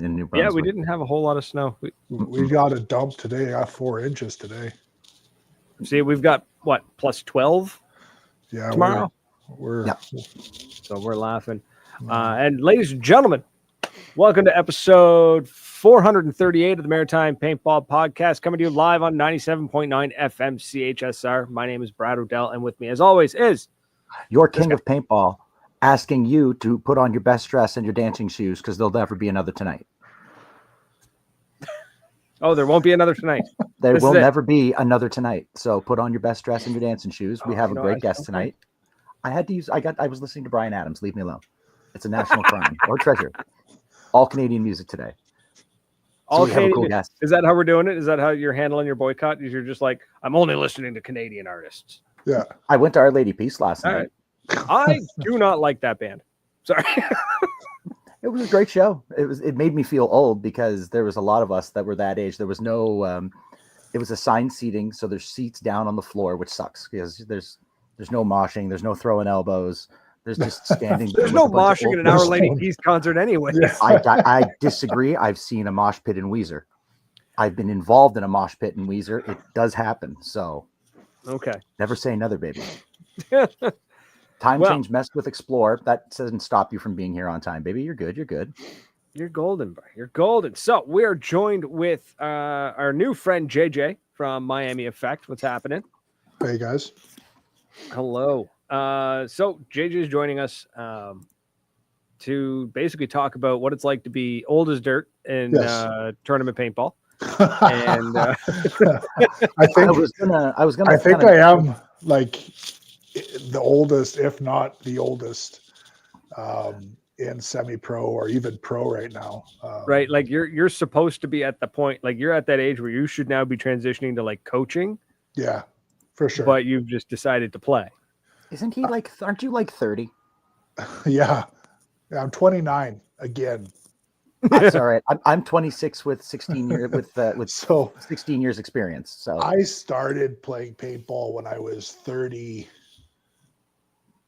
New Brunswick. Yeah, we didn't have a whole lot of snow. We got a dump today. I got 4 inches today. See, we've got what, plus 12 tomorrow? So we're laughing. And ladies and gentlemen, welcome to episode 438 of the Maritime Paintball Podcast, coming to you live on 97.9 FM CHSR. My name is Brad Odell, and with me, as always, is your king of paintball, asking you to put on your best dress and your dancing shoes because there'll never be another tonight. Oh, there won't be another tonight. There will never be another tonight. So put on your best dress and your dancing shoes. We have a great guest tonight. I was listening to Bryan Adams. Leave me alone. It's a national crime or treasure. All Canadian music today. All Canadian. Cool guest. Is that how we're doing it? Is that how you're handling your boycott? You're just like, I'm only listening to Canadian artists. Yeah. I went to Our Lady Peace last night. Right. I do not like that band. Sorry. It was a great show. It made me feel old because there was a lot of us that were that age. There was no it was assigned seating, so there's seats down on the floor, which sucks because there's no moshing, there's no throwing elbows, there's just standing. There's no moshing at an Our Lady Peace concert anyway. Yeah. I disagree. I've seen a mosh pit in Weezer. I've been involved in a mosh pit in Weezer. It does happen. So okay. Never say never, baby. Time change messed with Explore. That doesn't stop you from being here on time, baby. You're good. You're good. You're golden, bro. You're golden. So we are joined with our new friend JJ from Miami Effect. What's happening? Hey guys. Hello. So JJ is joining us to basically talk about what it's like to be old as dirt in tournament paintball. And I think I am like the oldest, if not the oldest, in semi-pro or even pro right now. Right, like you're supposed to be at the point, like you're at that age where you should now be transitioning to like coaching. Yeah, for sure. But you've just decided to play. Isn't he like? Aren't you like 30? Yeah, I'm 29 again. That's all right. I'm 26 with 16 years with 16 years experience. So I started playing paintball when I was 30.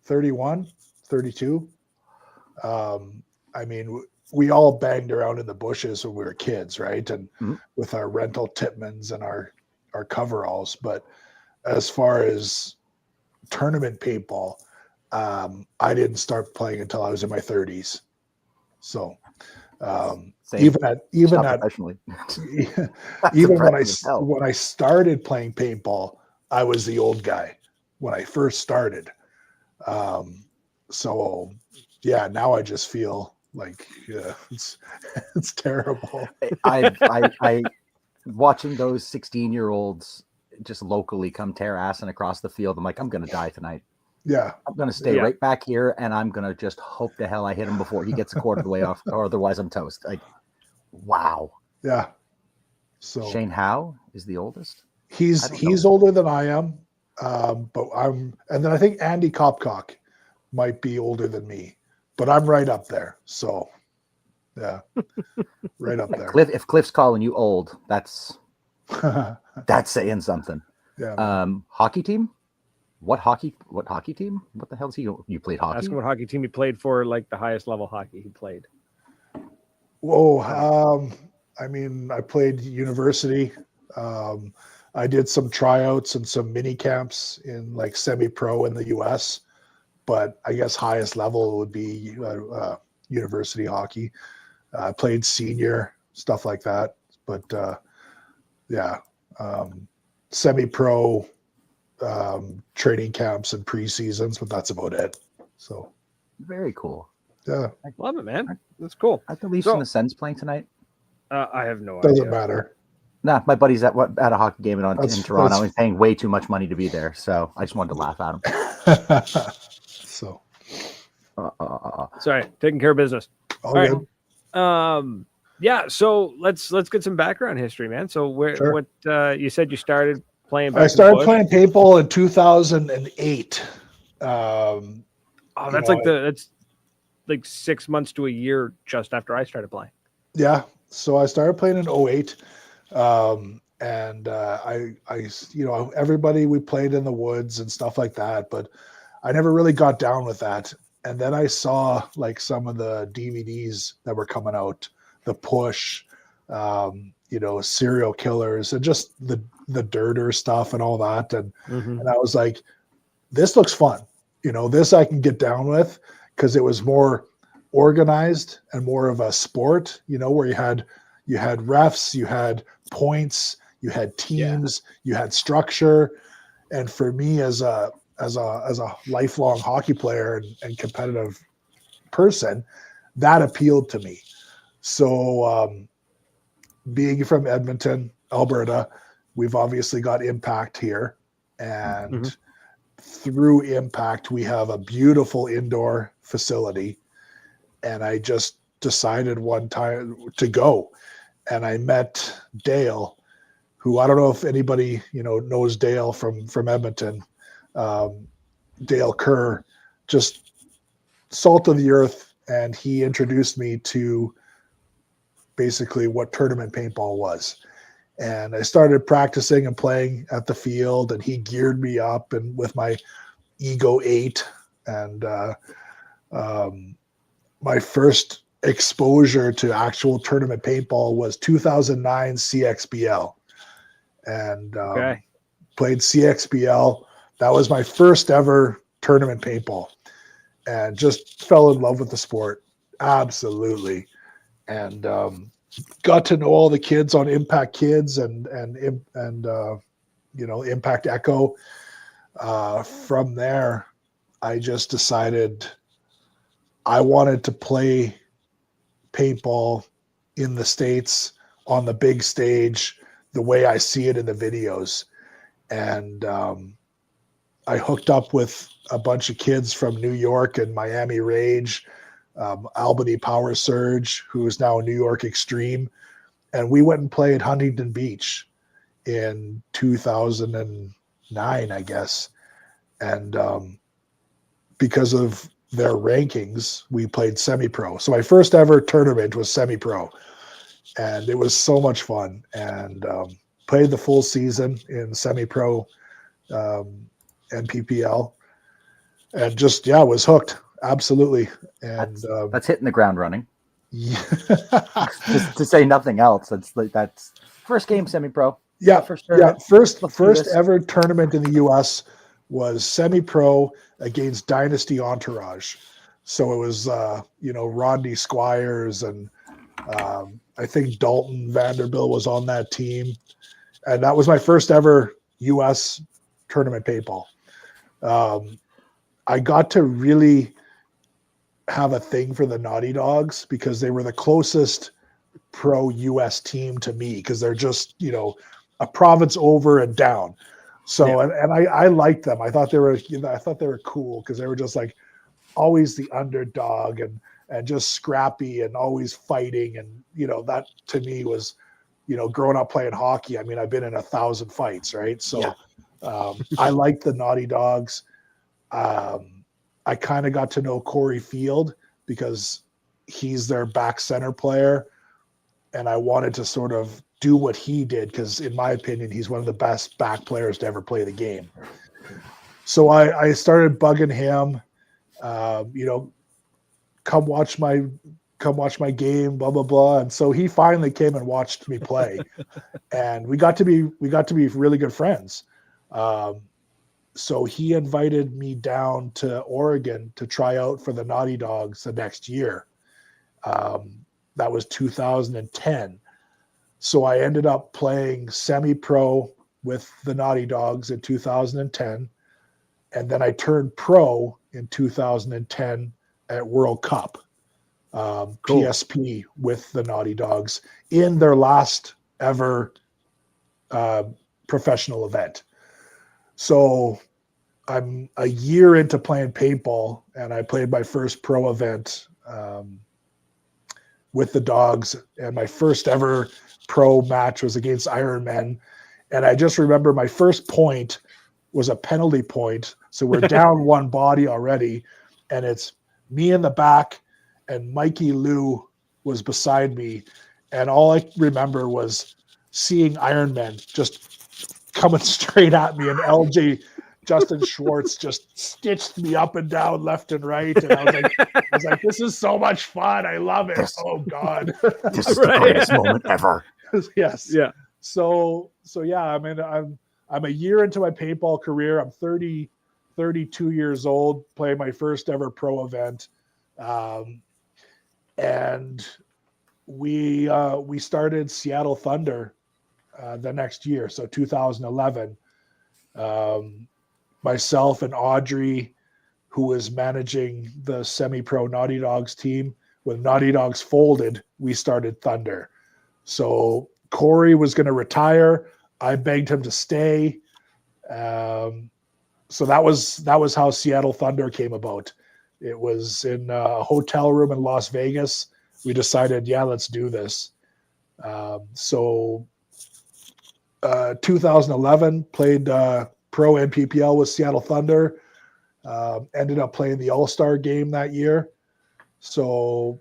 31, 32. I mean, we all banged around in the bushes when we were kids, right? And with our rental Titmans and our coveralls. But as far as tournament paintball, I didn't start playing until I was in my 30s. So even when I started playing paintball, I was the old guy when I first started. So yeah, now I just feel like it's terrible. I watching those 16-year-olds just locally come tear ass and across the field. I'm like, I'm gonna die tonight. Yeah, I'm gonna stay right back here, and I'm gonna just hope to hell I hit him before he gets a quarter of the way off, or otherwise I'm toast. Like, wow. Yeah. So Shane Howe is the oldest. He's older than I am. But and then I think Andy Kopkock might be older than me, but I'm right up there. So yeah, right up there. If Cliff's calling you old, that's saying something. Yeah. Hockey team? What hockey team? What the hell is he? You played hockey? Ask him what hockey team he played for, like the highest level hockey he played. Whoa. I mean, I played university. I did some tryouts and some mini camps in like semi-pro in the US, but I guess highest level would be university hockey. I played senior, stuff like that. But semi-pro training camps and pre-seasons, but that's about it. So very cool. Yeah. I love it, man. That's cool. I the Leafs and the Sens playing tonight. I have no idea. Doesn't matter. Nah, my buddy's at a hockey game in Toronto. He's paying way too much money to be there, so I just wanted to laugh at him. So, sorry, taking care of business. All good. Right. Yeah. So let's get some background history, man. So what you said you started playing? I started playing paintball in 2008. That's like 6 months to a year just after I started playing. Yeah. So I started playing in 08. And I everybody, we played in the woods and stuff like that, but I never really got down with that. And then I saw like some of the DVDs that were coming out the push, serial killers, and just the dirter stuff and all that. And I was like, this looks fun. This I can get down with, because it was more organized and more of a sport, where you had refs, you had points, you had teams, you had structure. And for me, as a lifelong hockey player and competitive person, that appealed to me. So being from Edmonton, Alberta, we've obviously got Impact here, and through Impact, we have a beautiful indoor facility. And I just decided one time to go, and I met Dale, who, I don't know if anybody knows Dale from Edmonton. Dale Kerr, just salt of the earth, and he introduced me to basically what tournament paintball was. And I started practicing and playing at the field, and he geared me up and with my Ego 8. And my first exposure to actual tournament paintball was 2009 CXBL. And played CXBL. That was my first ever tournament paintball, and just fell in love with the sport. Absolutely. And got to know all the kids on Impact Kids and Impact Echo. From there, I just decided I wanted to play paintball in the States on the big stage, the way I see it in the videos. And I hooked up with a bunch of kids from New York and Miami Rage, Albany Power Surge, who is now New York Extreme. And we went and played Huntington Beach in 2009, I guess. And because of their rankings, we played semi-pro. So my first ever tournament was semi-pro. And it was so much fun. And played the full season in semi-pro NPPL. And just, was hooked. Absolutely. And that's hitting the ground running. Yeah. to say nothing else. That's first game semi-pro. Yeah. First ever tournament in the US was semi-pro against Dynasty Entourage. So it was, Rodney Squires and I think Dalton Vanderbilt was on that team. And that was my first ever US tournament paintball. I got to really have a thing for the Naughty Dogs because they were the closest pro US team to me, because they're just, a province over and down. So, and I liked them. I thought they were cool because they were just like always the underdog and just scrappy and always fighting. And, that to me was, growing up playing hockey. I mean, I've been in 1,000 fights, right? So I liked the Naughty Dogs. I kind of got to know Corey Field because he's their back center player. And I wanted to sort of do what he did because, in my opinion, he's one of the best back players to ever play the game. So I started bugging him, come watch my game, blah, blah, blah. And so he finally came and watched me play. And we got to be really good friends. So he invited me down to Oregon to try out for the Naughty Dogs the next year. That was 2010. So I ended up playing semi-pro with the Naughty Dogs in 2010. And then I turned pro in 2010 at World Cup, cool. PSP with the Naughty Dogs in their last ever professional event. So I'm a year into playing paintball, and I played my first pro event with the Dogs, and my first ever pro match was against Iron Men. And I just remember my first point was a penalty point. So we're down one body already, and it's me in the back, and Mikey Lou was beside me. And all I remember was seeing Iron Man just coming straight at me, and LJ Justin Schwartz just stitched me up and down, left and right, and I was like, this is so much fun. I love it. Oh God, this is the greatest moment ever. Yes. Yeah. So yeah. I mean, I'm a year into my paintball career. I'm 32 years old, playing my first ever pro event, and we started Seattle Thunder the next year, so 2011. Myself and Audrey, who was managing the semi-pro Naughty Dogs team, when Naughty Dogs folded, we started Thunder. So Corey was going to retire. I begged him to stay. So that was how Seattle Thunder came about. It was in a hotel room in Las Vegas. We decided, yeah, let's do this. So 2011, played pro NPPL with Seattle Thunder. Ended up playing the All-Star game that year. So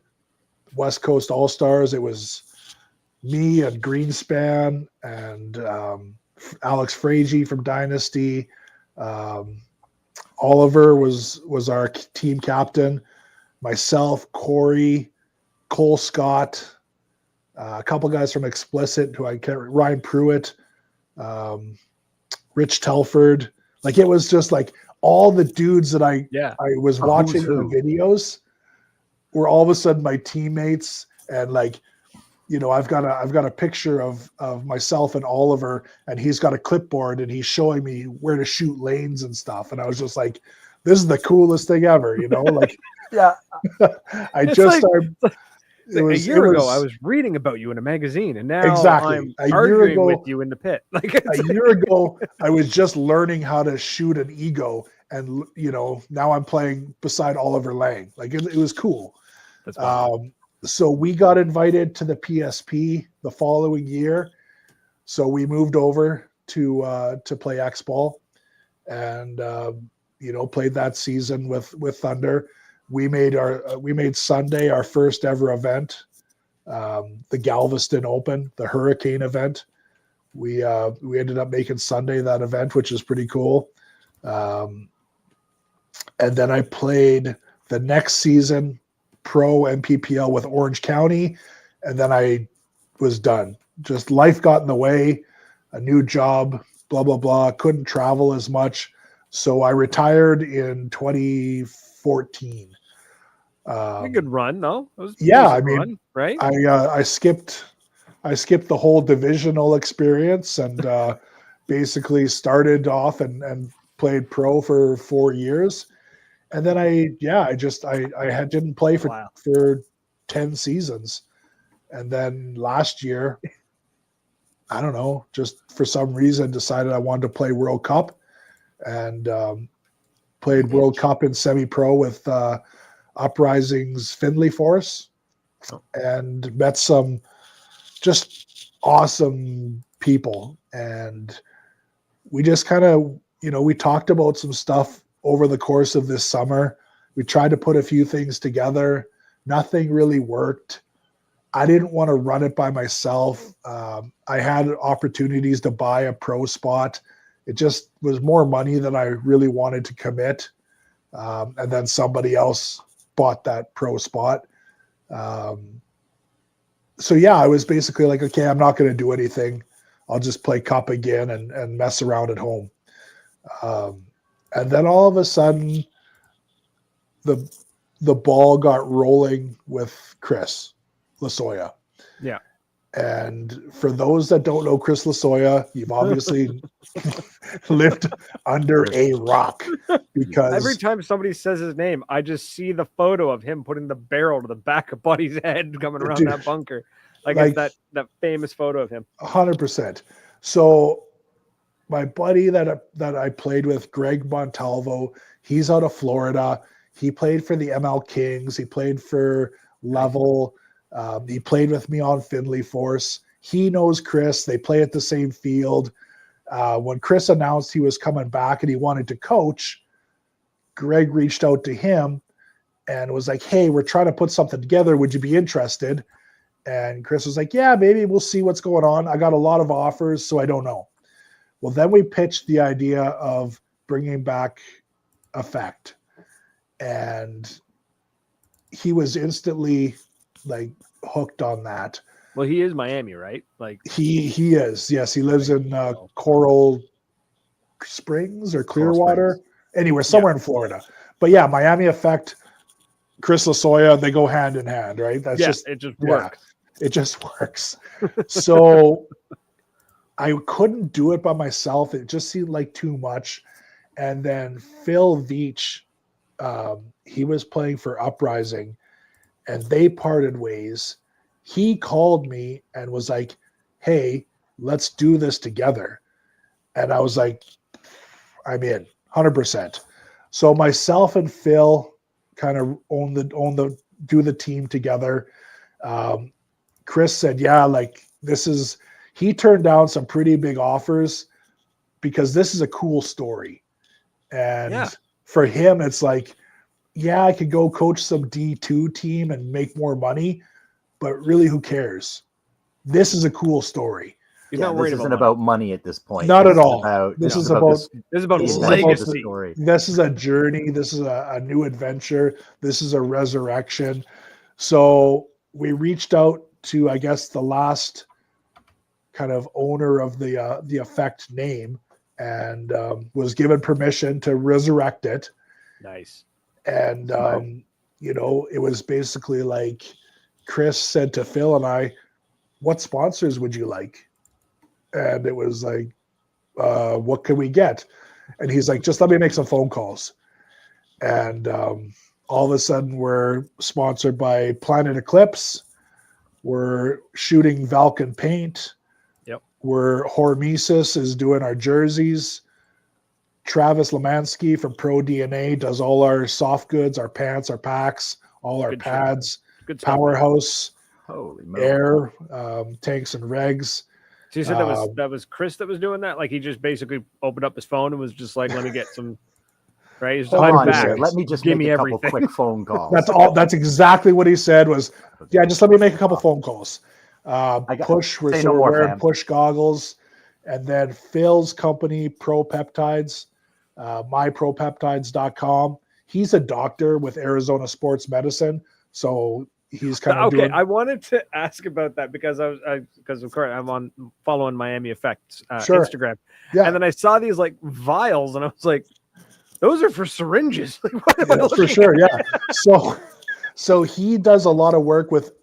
West Coast All-Stars, it was me and Greenspan and Alex Fragi from Dynasty. Oliver was our team captain. Myself, Corey, Cole Scott, a couple guys from Explicit who I can't. Ryan Pruitt, Rich Telford. Like, it was just like all the dudes that I was watching the videos were all of a sudden my teammates. And like, you know, I've got a picture of myself and Oliver, and he's got a clipboard and he's showing me where to shoot lanes and stuff. And I was just like, this is the coolest thing ever, you know? Like, yeah. A year ago, I was reading about you in a magazine, and now I'm arguing with you in the pit. Like, a year ago, I was just learning how to shoot an ego, and you know, now I'm playing beside Oliver Lang. Like, it was cool. That's awesome. So we got invited to the PSP the following year, so we moved over to play X-Ball, and you know, played that season with Thunder. We made Sunday our first ever event, the Galveston Open, the Hurricane event. We ended up making Sunday that event, which is pretty cool. And then I played the next season pro MPPL with Orange County, and then I was done. Just life got in the way, a new job, blah blah blah. Couldn't travel as much, so I retired in 2014. A good run, though. Yeah, I mean, run, right? I skipped the whole divisional experience and basically started off and played pro for 4 years, and then I didn't play for 10 seasons, and then last year, I don't know, just for some reason decided I wanted to play World Cup, and played World Cup in semi-pro with Uprising's Findlay Force, and met some just awesome people. And we just kind of, you know, we talked about some stuff over the course of this summer. We tried to put a few things together. Nothing really worked. I didn't want to run it by myself. I had opportunities to buy a pro spot. It just was more money than I really wanted to commit. And then somebody else bought that pro spot. So yeah, I was basically like, okay, I'm not going to do anything. I'll just play Cup again and mess around at home. And then all of a sudden, the ball got rolling with Chris Lasoya. Yeah. And for those that don't know Chris Lasoya, you've obviously lived under a rock, because every time somebody says his name, I just see the photo of him putting the barrel to the back of Buddy's head coming around that bunker. Like it's that famous photo of him. 100%. So my buddy that I played with, Greg Montalvo, he's out of Florida. He played for the ML Kings. He played for Level. He played with me on Findlay Force. He knows Chris. They play at the same field. When Chris announced he was coming back and he wanted to coach, Greg reached out to him and was like, hey, we're trying to put something together. Would you be interested? And Chris was like, yeah, maybe we'll see what's going on. I got a lot of offers, so I don't know. Well, then we pitched the idea of bringing back Effect, and he was instantly like hooked on that. Well, he is Miami, right? Like he is. Yes, he lives in Coral Springs or Clearwater, anywhere somewhere in Florida. But yeah, Miami Effect, Chris Lasoya, they go hand in hand, right? That's it just works. It just works. So I couldn't do it by myself. It just seemed like too much. And then Phil Veach, he was playing for Uprising, and they parted ways. He called me and was like, hey, let's do this together. And I was like, I'm in 100%. So myself and Phil kind of do the team together. Chris said, yeah, like he turned down some pretty big offers because this is a cool story. And for him, it's like, yeah, I could go coach some D2 team and make more money, but really, who cares? This is a cool story. He's not worried this isn't about money at this point. Not at all. This is about legacy. This is a journey. This is a new adventure. This is a resurrection. So we reached out to, I guess, the last kind of owner of the Effect name, and was given permission to resurrect it. Nice. And it was basically like Chris said to Phil and I, what sponsors would you like? And it was like, what can we get? And he's like, just let me make some phone calls. And all of a sudden we're sponsored by Planet Eclipse. We're shooting Valken paint. Yep. Hormesis is doing our jerseys. Travis Lemansky from Pro DNA does all our soft goods, our pants, our packs, all our pads. Good stuff. Powerhouse, Air, tanks and regs. So you said that was Chris that was doing that? Like he just basically opened up his phone and was just like, let me get some, right? He's let me just give me a couple quick phone calls. That's all. That's exactly what he said was, just let me make a couple phone calls. We're wearing push goggles. And then Phil's company, Pro Peptides, mypropeptides.com. He's a doctor with Arizona Sports Medicine. So he's kind of I wanted to ask about that because because of course I'm following Miami Effect Instagram, and then I saw these like vials, and I was like, "Those are for syringes." Like, what am I for sure, yeah. So he does a lot of work with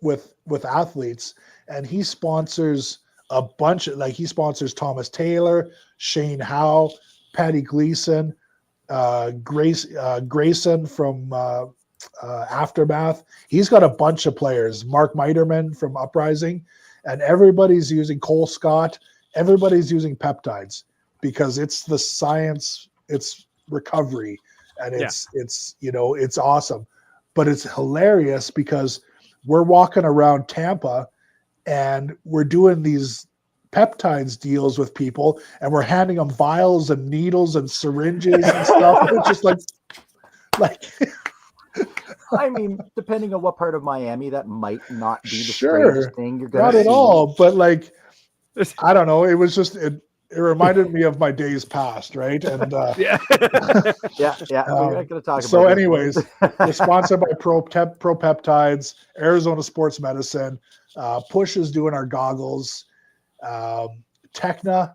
athletes, and he sponsors a bunch of he sponsors Thomas Taylor, Shane Howe, Patty Gleason, Grayson from Aftermath. He's got a bunch of players. Mark Miterman from Uprising, and everybody's using Cole Scott. Everybody's using peptides because it's the science. It's recovery, and it's awesome. But it's hilarious because we're walking around Tampa, and we're doing these peptides deals with people, and we're handing them vials and needles and syringes and stuff. It's just like. I mean, depending on what part of Miami, that might not be the strangest thing you're going to see. Not at all, but I don't know. It was just it reminded me of my days past, right? And yeah. We're not going to talk about. So, anyways, we're sponsored by Pro Peptides, Arizona Sports Medicine. Push is doing our goggles. Techna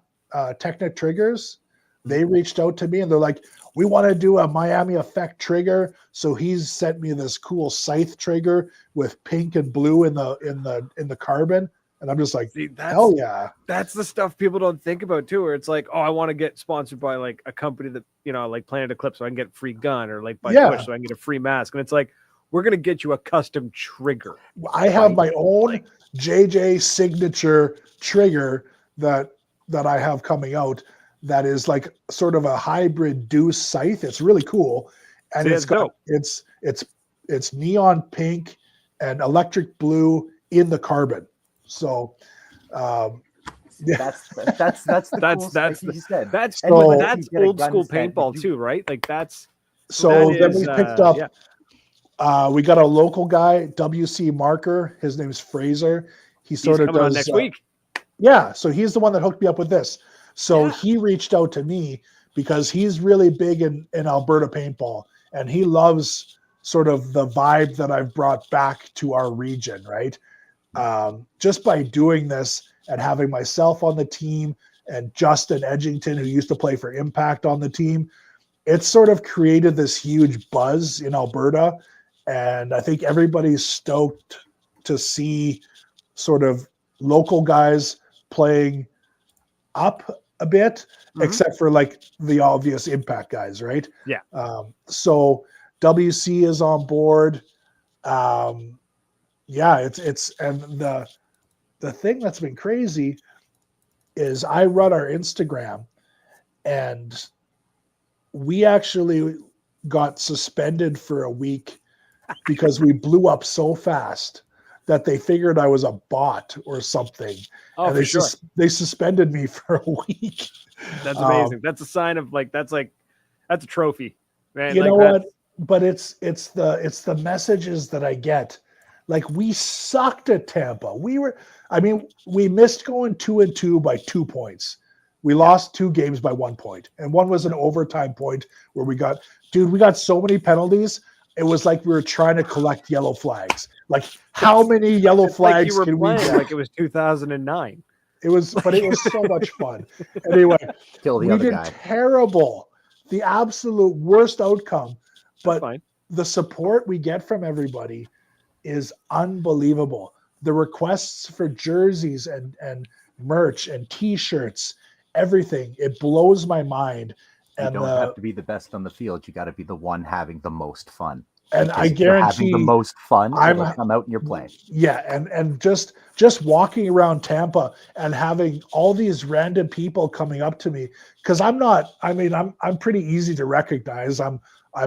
Triggers. They reached out to me and they're like, we want to do a Miami Effect trigger. So he's sent me this cool scythe trigger with pink and blue in the carbon. And I'm just like, hell yeah. That's the stuff people don't think about too, where it's like, oh, I want to get sponsored by like a company that, like Planet Eclipse so I can get a free gun, or like by Push so I can get a free mask. And it's like, we're going to get you a custom trigger. I have my own JJ signature trigger that I have coming out. That is like sort of a hybrid deuce scythe. It's really cool, and it's neon pink and electric blue in the carbon. So, that's old school paintball too, right? Like that's. So then we picked up. We got a local guy, WC Marker. His name's Fraser. He's coming on next week. Yeah, so he's the one that hooked me up with this. So he reached out to me because he's really big in Alberta paintball, and he loves sort of the vibe that I've brought back to our region, right? Just by doing this and having myself on the team and Justin Edgington, who used to play for Impact, on the team, it's sort of created this huge buzz in Alberta. And I think everybody's stoked to see sort of local guys playing up a bit, except for like the obvious Impact guys, right? Yeah. So WC is on board. Yeah, it's and the thing that's been crazy is I run our Instagram, and we actually got suspended for a week because we blew up so fast that they figured I was a bot or something. Oh, and for sure. They suspended me for a week. That's amazing. That's a sign of that's a trophy, man. You like know what? But it's the messages that I get. Like, we sucked at Tampa. We missed going 2-2 by 2 points. We lost 2 games by 1 point, and one was an overtime point where we got so many penalties. It was like we were trying to collect yellow flags. Like, how many yellow flags can we get? Like it was 2009. It was so much fun. Anyway, we did terrible. The absolute worst outcome. But the support we get from everybody is unbelievable. The requests for jerseys and merch and T-shirts, everything, it blows my mind. You don't have to be the best on the field. You got to be the one having the most fun. And I guarantee having the most fun, it'll come out in your play. Yeah, and just walking around Tampa and having all these random people coming up to me, because I'm pretty easy to recognize. I'm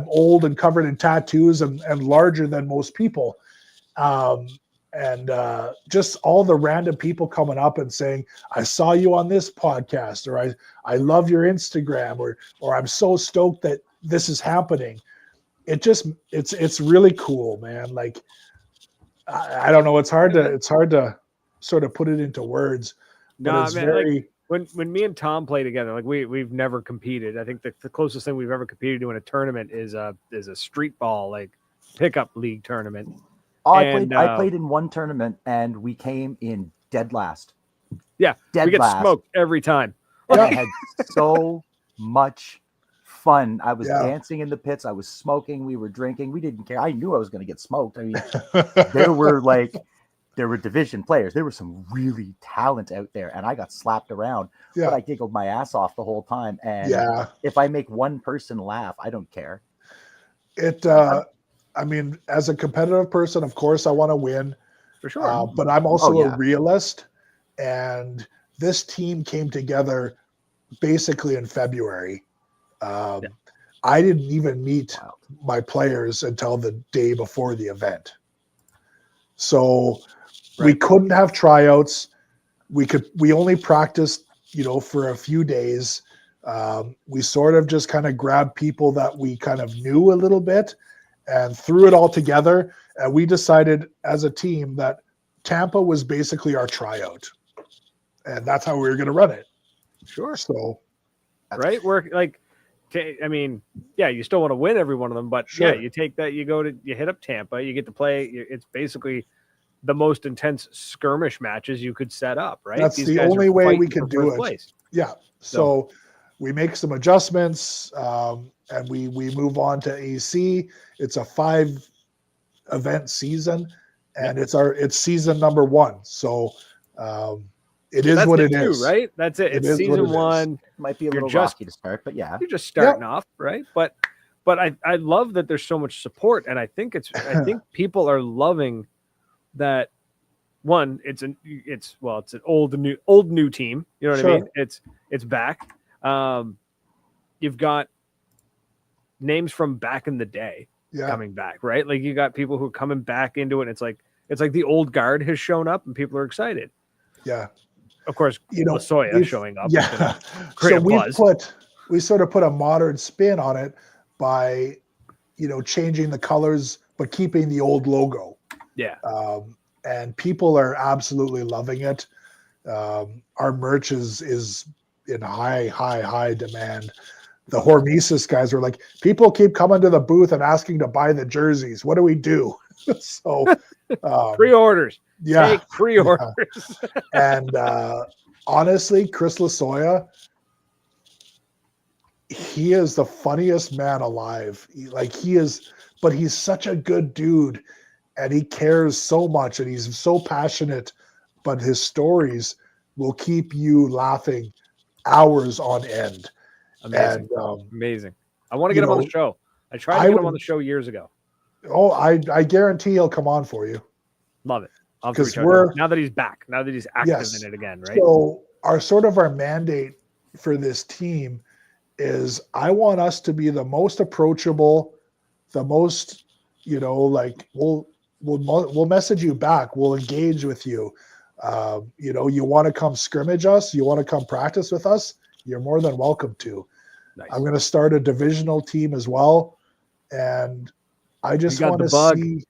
old and covered in tattoos and larger than most people. Just all the random people coming up and saying, I saw you on this podcast, or I love your Instagram, or I'm so stoked that this is happening. It's really cool, man. Like, I don't know. It's hard to sort of put it into words. But it's very, like, when me and Tom play together, like we've never competed. I think the closest thing we've ever competed to in a tournament is a street ball, like, pickup league tournament. Oh, I played in one tournament and we came in dead last. Yeah, we get smoked every time. And I had so much fun. I was dancing in the pits. I was smoking. We were drinking. We didn't care. I knew I was going to get smoked. I mean, there were division players. There was some really talent out there, and I got slapped around. Yeah. But I giggled my ass off the whole time. And if I make one person laugh, I don't care. I mean, as a competitive person, of course, I want to win. For sure. But I'm also a realist. And this team came together basically in February. I didn't even meet my players until the day before the event. So we couldn't have tryouts. We only practiced, for a few days. We sort of just kind of grabbed people that we kind of knew a little bit and threw it all together. And we decided as a team that Tampa was basically our tryout. And that's how we were going to run it. Sure. So, right. We're like, I mean, yeah, you still want to win every one of them, but you take that, you hit up Tampa, you get to play. It's basically the most intense skirmish matches you could set up, right? That's the only way we can do it. Yeah. So we make some adjustments, and we move on to AC. It's a 5-event season, and it's season number 1. So it is what it is, right? That's it. It's season 1. Might be a little rocky to start, but yeah, you're just starting off, right? But I love that there's so much support, and I think think people are loving that. One, it's an old new team. You know what I mean? It's back. You've got names from back in the day coming back, right? Like, you got people who are coming back into it. And it's like the old guard has shown up, and people are excited. Yeah. Of course, Lasoya showing up. Yeah. So we sort of put a modern spin on it by, changing the colors, but keeping the old logo. Yeah. And people are absolutely loving it. Our merch is in high demand. the Hormesis guys were like, people keep coming to the booth and asking to buy the jerseys. What do we do? So pre-orders. Yeah. Take pre-orders. Yeah. And honestly, Chris Lasoya, he is the funniest man alive. But he's such a good dude, and he cares so much, and he's so passionate, but his stories will keep you laughing hours on end. Amazing. And, amazing. I want to get him on the show. I tried to get him on the show years ago. Oh, I guarantee he'll come on for you. Love it. Because now that he's back, now that he's active in it again, right? So our mandate for this team is I want us to be the most approachable, the most, we'll message you back. We'll engage with you. You want to come scrimmage us, you want to come practice with us, you're more than welcome to. Nice. I'm going to start a divisional team as well. And I just want to see.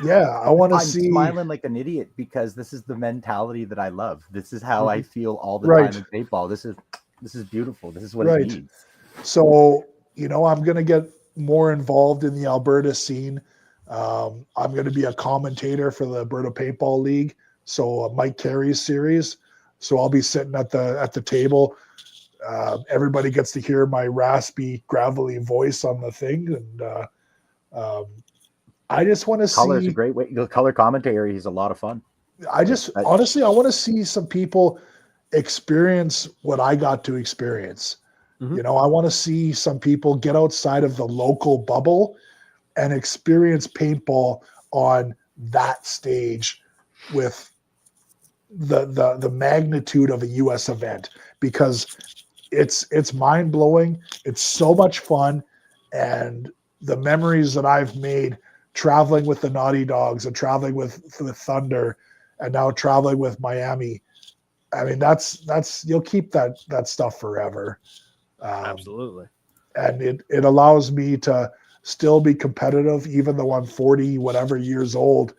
Yeah, I want to see. I'm smiling like an idiot because this is the mentality that I love. This is how I feel all the time in paintball. This is beautiful. This is what it needs. So, I'm going to get more involved in the Alberta scene. I'm going to be a commentator for the Alberta Paintball League. So Mike Carey's series. So I'll be sitting at the table. Everybody gets to hear my raspy, gravelly voice on the thing. And I just want to see. Color's a great way. The color commentary is a lot of fun. Honestly, I want to see some people experience what I got to experience. Mm-hmm. I want to see some people get outside of the local bubble and experience paintball on that stage with the magnitude of a US event, because it's mind-blowing. It's so much fun. And the memories that I've made traveling with the Naughty Dogs and traveling with the Thunder and now traveling with Miami. I mean, that's you'll keep that stuff forever. Absolutely. And it allows me to still be competitive, even though I'm 40, whatever years old.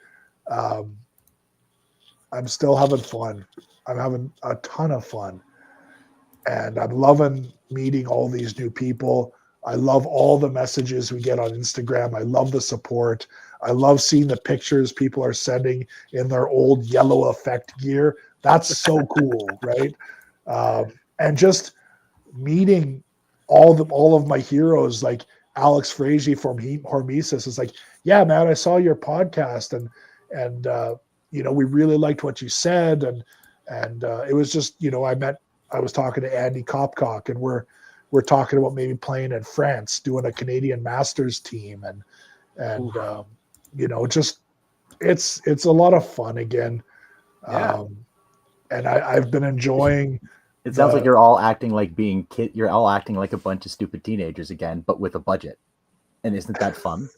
I'm still having fun. I'm having a ton of fun. And I'm loving meeting all these new people. I love all the messages we get on Instagram. I love the support. I love seeing the pictures people are sending in their old yellow effect gear. That's so cool, right? And just meeting all of my heroes, like Alex Frazier from Hormesis is like, yeah, man, I saw your podcast and we really liked what you said. And it was just, I was talking to Andy Kopkock, and we're talking about maybe playing in France, doing a Canadian Masters team. And just, it's a lot of fun again. Yeah. And I've been enjoying. It sounds like you're all acting like you're all acting like a bunch of stupid teenagers again, but with a budget. And isn't that fun?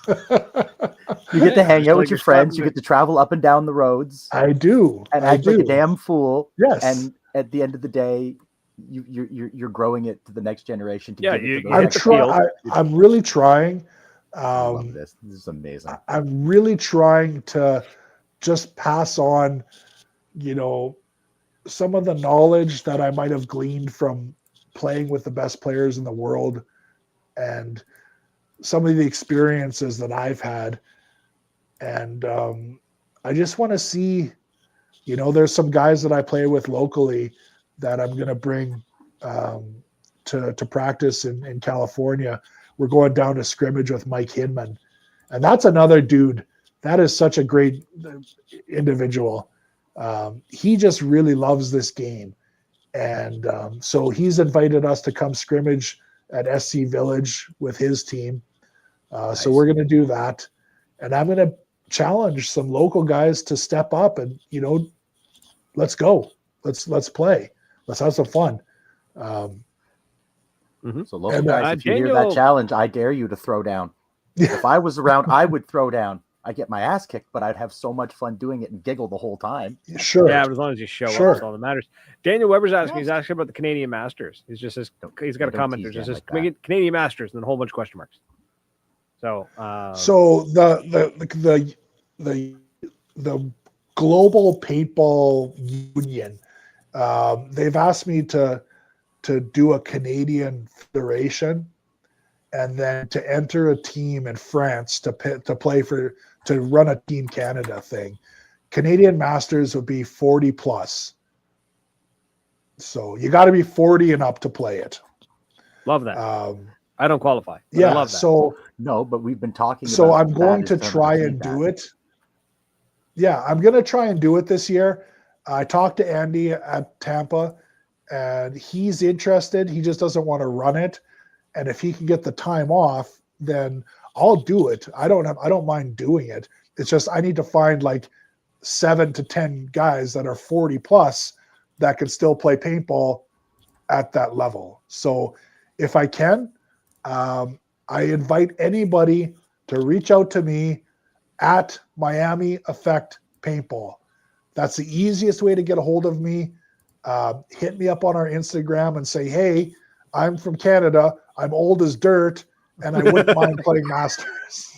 You get to hang out with your friends. You get to travel up and down the roads. I do. And act like a damn fool. Yes. And at the end of the day, you're growing it to the next generation. I'm really trying. I love this. This is amazing. I'm really trying to just pass on, some of the knowledge that I might have gleaned from playing with the best players in the world, and some of the experiences that I've had. And I just want to see, there's some guys that I play with locally that I'm going to bring to practice in California. We're going down to scrimmage with Mike Hinman. And that's another dude. That is such a great individual. He just really loves this game. And so he's invited us to come scrimmage at SC Village with his team. Nice. So we're going to do that. And I'm going to challenge some local guys to step up and, let's go. Let's play. Let's have some fun. So local guys, if you hear that challenge, I dare you to throw down. If I was around, I would throw down. I get my ass kicked, but I'd have so much fun doing it and giggle the whole time. Sure. Yeah, but as long as you show up, that's all that matters. Daniel Weber's asking. He's asking about the Canadian Masters. He's got a comment there. Just says Canadian Masters and then a whole bunch of question marks. So, so the Global Paintball Union, they've asked me to to do a Canadian federation, and then to enter a team in France to run a Team Canada thing. Canadian Masters would be 40 plus. So you got to be 40 and up to play it. Love that. I don't qualify. Yeah. I love that. So no, but we've been talking. So about I'm going to try and do it. Yeah, I'm going to try and do it this year. I talked to Andy at Tampa, and he's interested. He just doesn't want to run it. And if he can get the time off, then I'll do it. I don't mind doing it. It's just I need to find like 7 to 10 guys that are 40 plus that can still play paintball at that level. So if I can, I invite anybody to reach out to me at Miami Effect Paintball. That's the easiest way to get a hold of me. Hit me up on our Instagram and say, hey, I'm from Canada. I'm old as dirt, and I wouldn't mind playing Masters.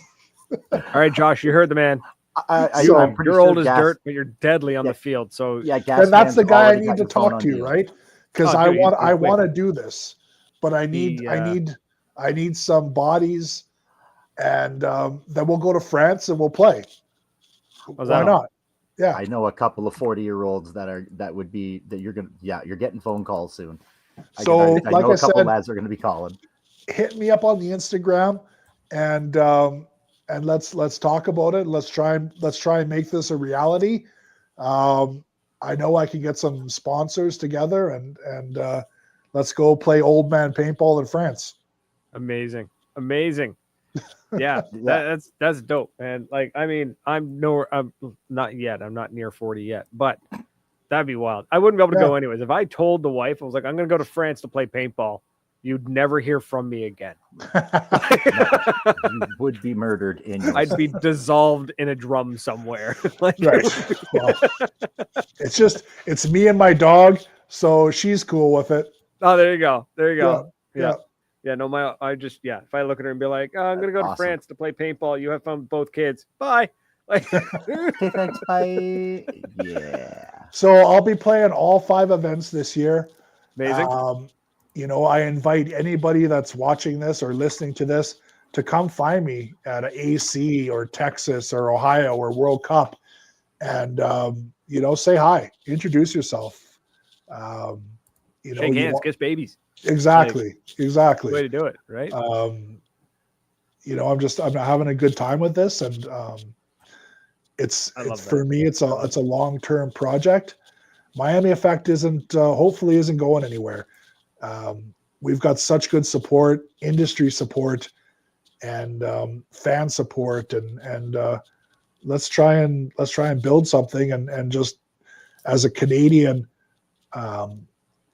All right, Josh, you heard the man. You're old as dirt, but you're deadly on the field. So and that's the guy I need to talk to, right? Because I want to do this, but I need some bodies, and then we'll go to France and we'll play. Why not? Yeah, I know a couple of 40-year-olds you're getting phone calls soon. So I know a couple lads are going to be calling. Hit me up on the Instagram, and let's talk about it. Let's try and make this a reality. I know I can get some sponsors together, and let's go play old man paintball in France. Amazing. Yeah, that's dope. And like, I mean, I'm not yet. I'm not near 40 yet, but that'd be wild. I wouldn't be able to go anyways. If I told the wife, I was like, I'm going to go to France to play paintball, you'd never hear from me again. You would be murdered I'd be dissolved in a drum somewhere. Right. Well, it's me and my dog, so she's cool with it. Oh, there you go. Yeah, no, if I look at her and be like, I'm going to go to France to play paintball. You have fun with both kids. Bye. Like, okay, thanks, bye. Yeah. So I'll be playing all 5 events this year. Amazing. I invite anybody that's watching this or listening to this to come find me at AC or Texas or Ohio or World Cup, and say hi, introduce yourself. Shake hands, kiss babies. Exactly. Way to do it, right? I'm having a good time with this, and for me, it's a long-term project. Miami Effect hopefully isn't going anywhere. We've got such good support, industry support, and fan support, and let's try and build something, and just as a Canadian,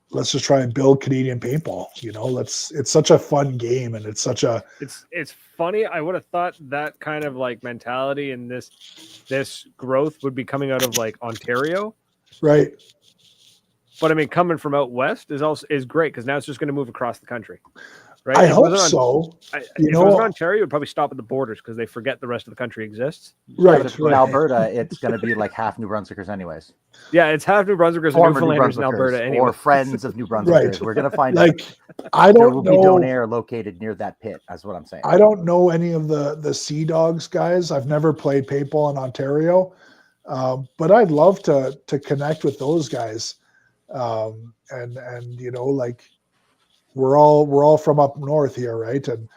let's just try and build Canadian paintball. It's such a fun game, and it's funny. I would have thought that kind of like mentality and this growth would be coming out of like Ontario, right? But I mean, coming from out west is great, because now it's just going to move across the country, right? I hope so. If it was in Ontario, it would probably stop at the borders because they forget the rest of the country exists. Right. But in Alberta, it's going to be like half New Brunswickers anyways. Yeah, it's half New Brunswickers and Newfoundlanders in Alberta anyway. Or friends of New Brunswickers. Right. We're going to find out. I don't know. There will be Donair located near that pit. That's what I'm saying. I don't know any of the Sea Dogs guys. I've never played paintball in Ontario, but I'd love to connect with those guys. And we're all from up north here, right? And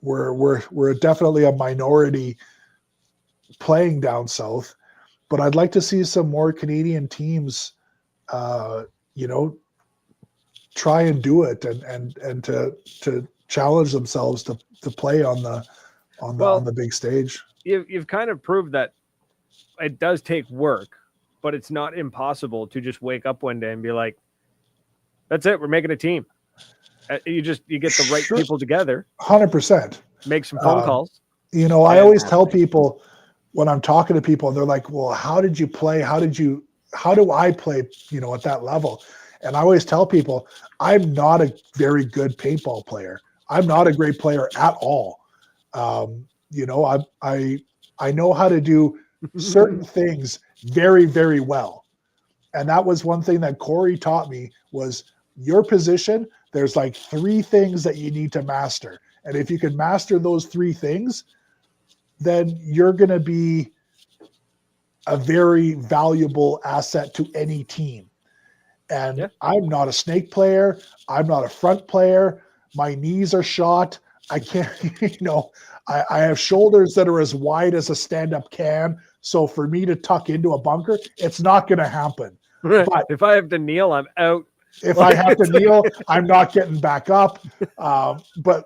we're definitely a minority playing down south, but I'd like to see some more Canadian teams, try and do it, and to challenge themselves to play on the big stage. You've kind of proved that it does take work, but it's not impossible to just wake up one day and be like, that's it, we're making a team. You get the right people together. 100%. Make some phone calls. I always tell people when I'm talking to people, they're like, well, how did you play? How do I play, at that level? And I always tell people, I'm not a very good paintball player. I'm not a great player at all. I know how to do certain things very, very well. And that was one thing that Corey taught me, was your position, there's like 3 things that you need to master. And if you can master those 3 things, then you're going to be a very valuable asset to any team. And I'm not a snake player. I'm not a front player. My knees are shot. I can't, I have shoulders that are as wide as a stand-up can. So for me to tuck into a bunker, it's not going to happen. But if I have to kneel, I'm out. If I have to kneel, I'm not getting back up. But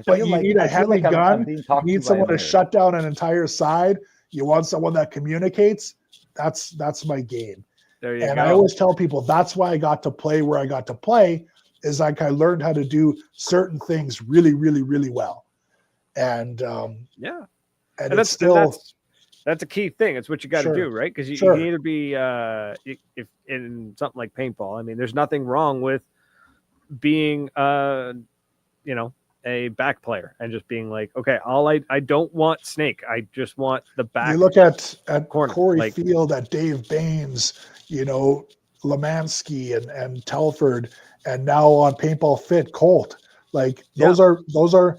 you need a heavy gun. You need someone to shut down an entire side. You want someone that communicates. That's my game. There you go. I always tell people that's why I got to play where I got to play, is like I learned how to do certain things really, really, really well. And and it's still. That's a key thing. It's what you got to do, right? Because you can either be, if in something like paintball, I mean, there's nothing wrong with being, a back player and just being like, okay, I don't want snake. I just want the back. You look at corner, Corey Field, at Dave Baines, Lemansky and Telford, and now on Paintball Fit, Colt. Like those are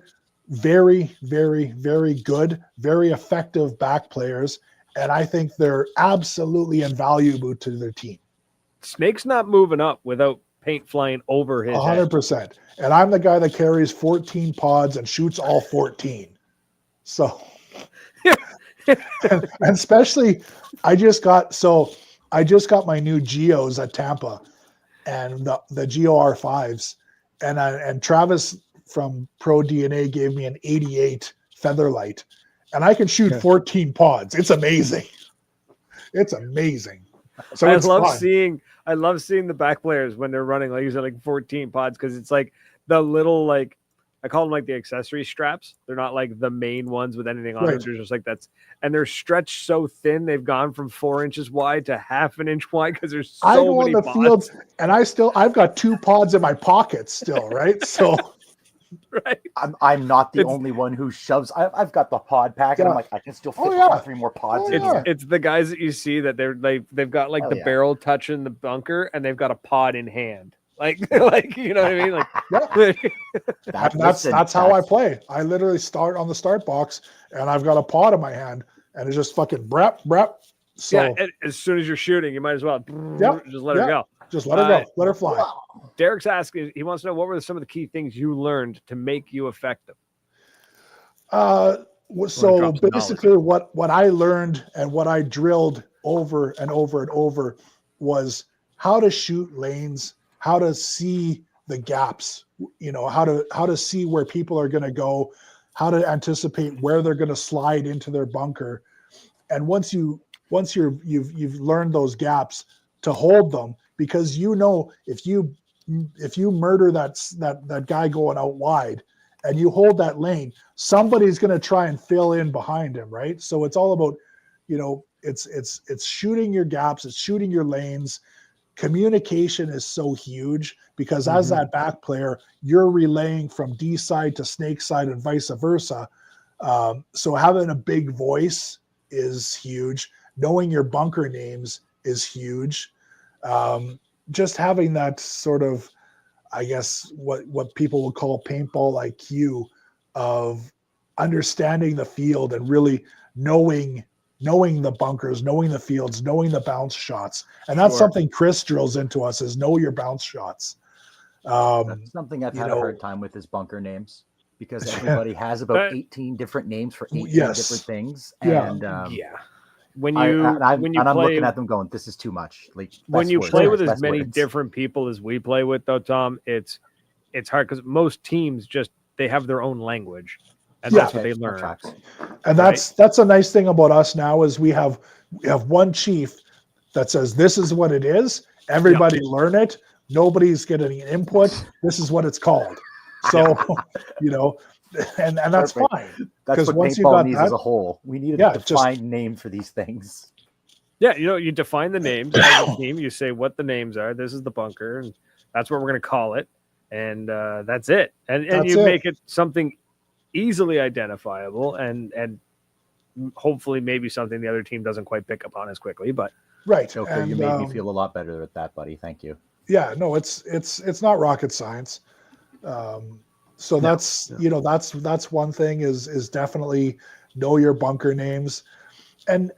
very, very, very good, very effective back players. And I think they're absolutely invaluable to their team. Snake's not moving up without paint flying over his 100%. head. And I'm the guy that carries 14 pods and shoots all 14. So, and especially, I just got my new Geos at Tampa, and the Geo R5s, and Travis from Pro DNA gave me an 88 Featherlight, and I can shoot 14 pods. It's amazing. It's amazing. So I love seeing the back players when they're running, like you said, like 14 pods, because it's like the little, like, I call them like the accessory straps. They're not like the main ones with anything on them. They're just like and they're stretched so thin. They've gone from 4 inches wide to half an inch wide because there's so I go many on the pods. field, and I've got 2 pods in my pockets still, right? So. Right. I'm not the only one who shoves. I've got the pod pack, and I'm like, I can still fit 3 more pods in here. It's the guys that you see that they've got like the barrel touching the bunker, and they've got a pod in hand. Like you know what I mean? Like that's how I play. I literally start on the start box, and I've got a pod in my hand, and it's just fucking brep. So as soon as you're shooting, you might as well just let her go. Just let her go. Let her fly. Derek's asking, he wants to know, what were some of the key things you learned to make you effective? So basically what I learned and what I drilled over and over and over was how to shoot lanes, how to see the gaps, how to see where people are going to go, how to anticipate where they're going to slide into their bunker. And once you've learned those gaps, to hold them, because if you murder that guy going out wide and you hold that lane, somebody's going to try and fill in behind him, right? So it's all about, it's shooting your gaps, it's shooting your lanes. Communication is so huge, because as that back player, you're relaying from D side to snake side and vice versa. So having a big voice is huge. Knowing your bunker names is huge. Just having that sort of, I guess, what people would call paintball IQ, of understanding the field and really knowing the bunkers, knowing the fields, knowing the bounce shots. And that's something Chris drills into us, is know your bounce shots. That's something I've had a hard time with, is bunker names, because everybody has about 18 different names for 18 different things. And when I'm looking at them going, this is too much. Like, when you play with as many different people as we play with, though, Tom, it's hard, because most teams they have their own language, and that's what they learn. And that's a nice thing about us now, is we have one chief that says, this is what it is. Everybody learn it. Nobody's getting input. This is what it's called. So, and that's fine. That's what paintball needs as a whole. We need a defined name for these things. Yeah, you define the names as a team. You say what the names are. This is the bunker, and that's what we're going to call it. And that's it. And you make it something easily identifiable, and hopefully maybe something the other team doesn't quite pick up on as quickly. But Joker, you made me feel a lot better at that, buddy. Thank you. Yeah, no, it's not rocket science. So that's that's one thing is definitely know your bunker names, and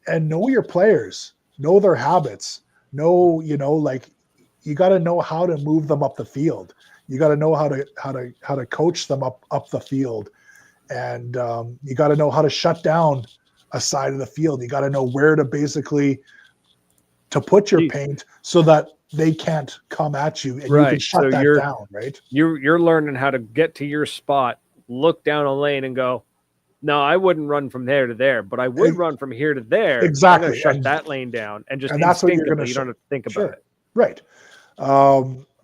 know your players, know their habits, know like you got to know how to move them up the field. You got to know how to coach them up the field, and you got to know how to shut down a side of the field. You got to know where to basically to put your paint so that they can't come at you, and you can shut that down, right? You're learning how to get to your spot, look down a lane, and go, no, I wouldn't run from there to there, but I would run from here to there. Exactly. I'm going to shut that lane down, and just that's what you're going to. You don't have to think about it. Right.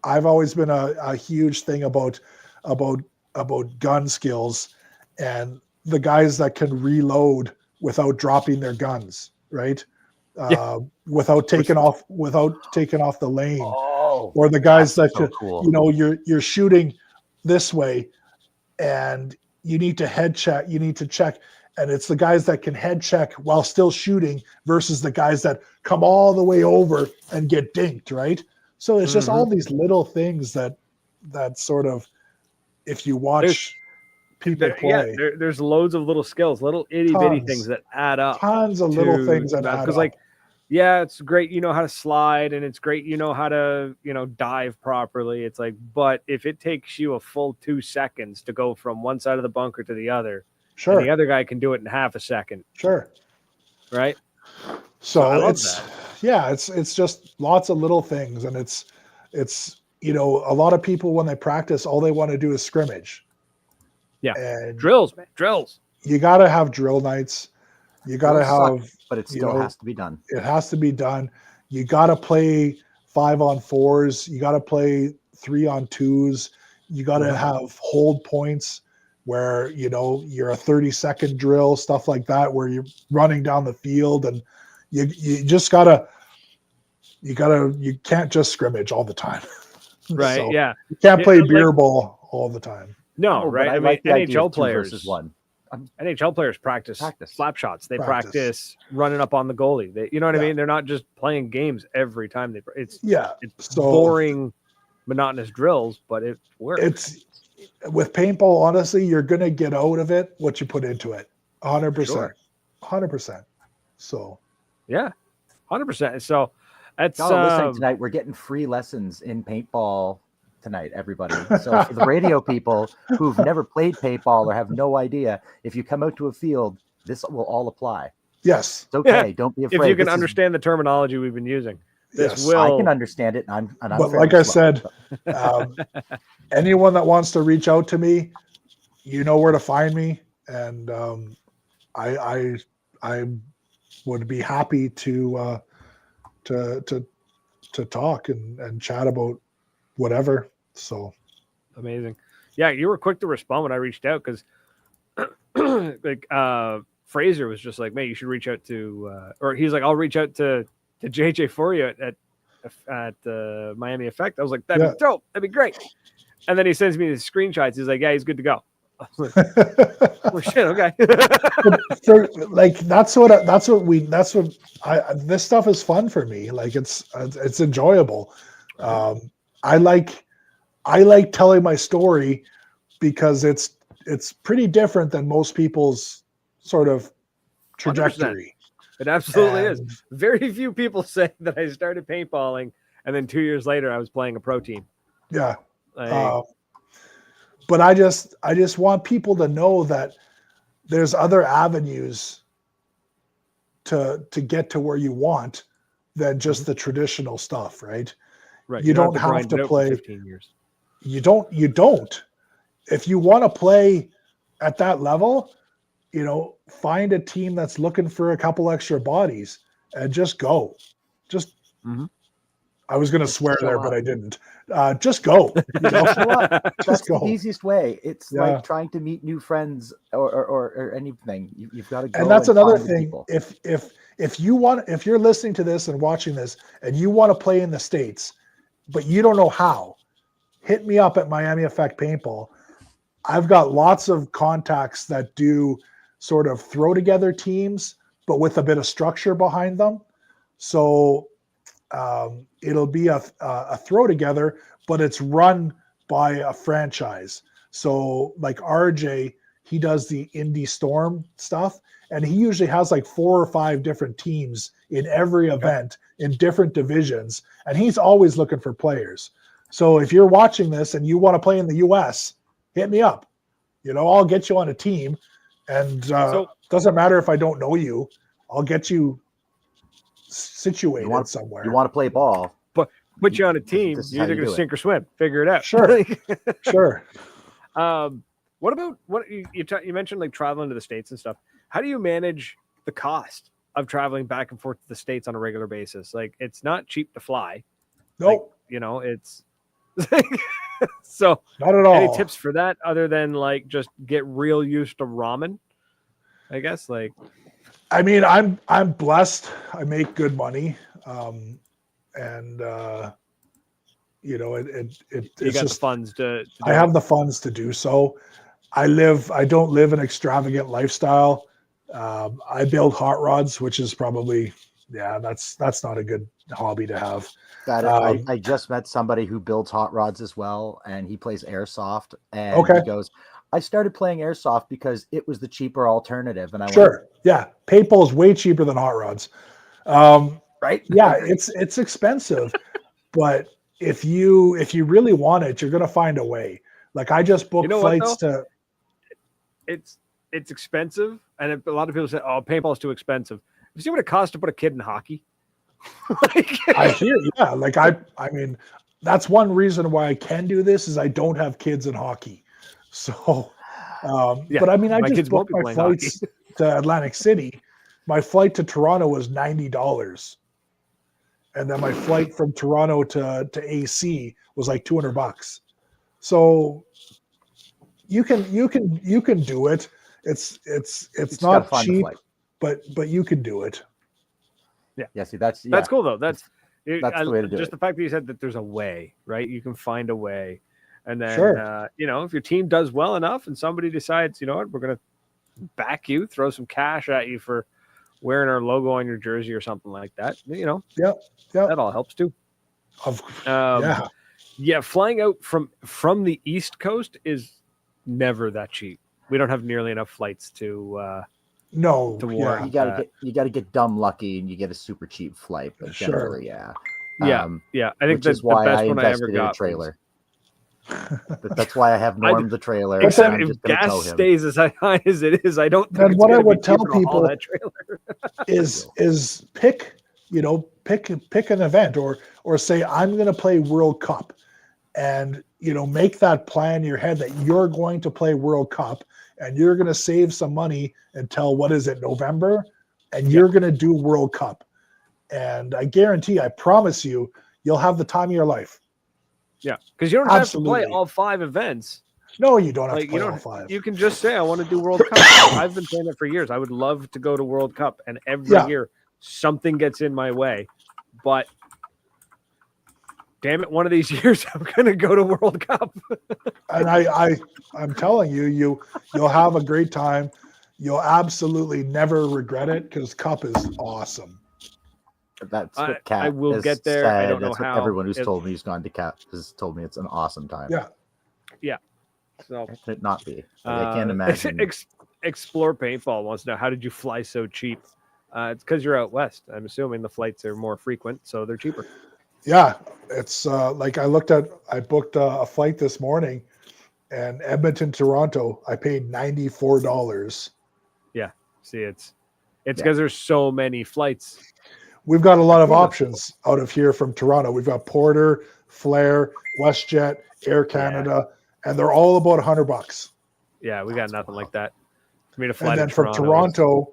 I've always been a huge thing about gun skills and the guys that can reload without dropping their guns, right? Without taking off the lane, or the guys that you're shooting this way, and you need to head check. You need to check, and it's the guys that can head check while still shooting versus the guys that come all the way over and get dinked, right? So it's just all these little things that sort of, if you watch people play, there's loads of little skills, little itty bitty things that add up. Tons of little things that add up. Because it's great you know how to slide, and it's great you know how to dive properly. It's like, but if it takes you a full 2 seconds to go from one side of the bunker to the other, and the other guy can do it in half a second. Sure. Right. So it's just lots of little things, and it's a lot of people when they practice, all they want to do is scrimmage. Yeah. And drills, man. Drills. You got to have drill nights. You got to have, but it still has to be done. It has to be done. You got to play 5-on-4s. You got to play 3-on-2s. You got to have hold points where, you're a 30-second drill, stuff like that, where you're running down the field, and you just you can't just scrimmage all the time. Right. So yeah. You can't play beer ball all the time. No, right. I mean, NHL players versus one. NHL players practice slap shots. They practice running up on the goalie. You know what I mean? They're not just playing games every time it's boring, monotonous drills, but it works. It's with paintball. Honestly, you're gonna get out of it what you put into it. 100%. 100%. So, yeah, 100%. So that's listening tonight. We're getting free lessons in paintball tonight, everybody. So for the radio people who've never played paintball or have no idea, if you come out to a field, this will all apply. Yes. It's okay. Don't be afraid. If you can understand the terminology we've been using. I can understand it. And I'm but like I said, anyone that wants to reach out to me, you know where to find me. And I would be happy to talk and chat about whatever. So amazing. Yeah, you were quick to respond when I reached out, because Fraser was just like, man, you should reach out to or he's like, I'll reach out to JJ for you at Miami Effect. I was like, that'd be dope. That'd be great. And then he sends me the screenshots. He's like, yeah, he's good to go. I was like, well, shit, okay. This stuff is fun for me. Like it's enjoyable. I like telling my story because it's pretty different than most people's sort of trajectory. 100%. It absolutely is. Very few people say that I started paintballing and then 2 years later I was playing a pro team. Yeah. But I just want people to know that there's other avenues to get to where you want than just the traditional stuff, right? Right. You don't have to play 15 years. You don't. If you want to play at that level, find a team that's looking for a couple extra bodies and just go. I was going to swear there, but I didn't. Just go. That's the easiest way. It's like trying to meet new friends or anything. You've got to go. And that's another thing. If you're listening to this and watching this and you want to play in the States, but you don't know how, hit me up at Miami Effect Paintball. I've got lots of contacts that do sort of throw together teams, but with a bit of structure behind them. So it'll be a throw together, but it's run by a franchise. So like RJ, he does the Indy Storm stuff, and he usually has like 4 or 5 different teams in every event in different divisions, and he's always looking for players. So if you're watching this and you want to play in the US, hit me up. I'll get you on a team, and doesn't matter if I don't know you, I'll get you situated somewhere. You want to play ball, but put you on a team. You're either going to sink or swim. Figure it out. Sure, sure. What about what you mentioned, like traveling to the States and stuff? How do you manage the cost of traveling back and forth to the States on a regular basis? Like, it's not cheap to fly. Nope. It's so not at all. Any tips for that other than like just get real used to ramen? I guess I mean, I'm blessed. I make good money, and you got the funds to I have the funds to do so. I don't live an extravagant lifestyle. I build hot rods, which is probably, that's not a good hobby to have. I just met somebody who builds hot rods as well, and he plays airsoft. And he goes, I started playing airsoft because it was the cheaper alternative. And paintball is way cheaper than hot rods. Right? Yeah, it's expensive, but if you really want it, you're gonna find a way. Like, I just booked flights to. It's expensive, and a lot of people say, "Oh, paintball's too expensive." You see what it costs to put a kid in hockey? I hear, Like, I mean, that's one reason why I can do this is I don't have kids in hockey. So, but I mean, I just booked my flights to Atlantic City. My flight to Toronto was $90, and then my flight from Toronto to AC was like $200. So you can do it. It's not cheap, but you can do it. Yeah. See, that's cool though. That's the way to do it. Just the fact that you said that there's a way, right? You can find a way, and then if your team does well enough, and somebody decides, you know what, we're gonna back you, throw some cash at you for wearing our logo on your jersey or something like that. That all helps too. Flying out from the East Coast is never that cheap. We don't have nearly enough flights to warrant. You gotta get dumb lucky and you get a super cheap flight. But generally, I think that's why the best I one I ever invested in got. a trailer. That's why I have Norm the trailer. If gas stays as high as it is, I don't think. And what I would tell people that trailer is pick an event or say, I'm going to play World Cup, and make that plan in your head that you're going to play World Cup and you're going to save some money until November, and you're going to do World Cup. And I promise you'll have the time of your life. Yeah, because you don't have to play all 5 events. No, you don't have to play all 5. You can just say, I want to do World Cup. I've been saying it for years. I would love to go to World Cup, and every year something gets in my way. But damn it, one of these years I'm going to go to World Cup. And I'm telling you, you'll have a great time. You'll absolutely never regret it, because Cup is awesome. That's what Cat I will get there. Said. I don't know That's how. What everyone who's told me who's gone to Cat has told me it's an awesome time. Yeah. So how could it not be? I can't imagine. Explore Paintball wants to know, how did you fly so cheap? It's because you're out west. I'm assuming the flights are more frequent, so they're cheaper. Yeah, it's like I booked a flight this morning, and Edmonton, Toronto, I paid $94. Yeah, see, it's because there's so many flights. We've got a lot of options out of here from Toronto. We've got Porter, Flair, WestJet, Air Canada, and they're all about $100. Yeah, we got nothing like that. For me to fly and then from Toronto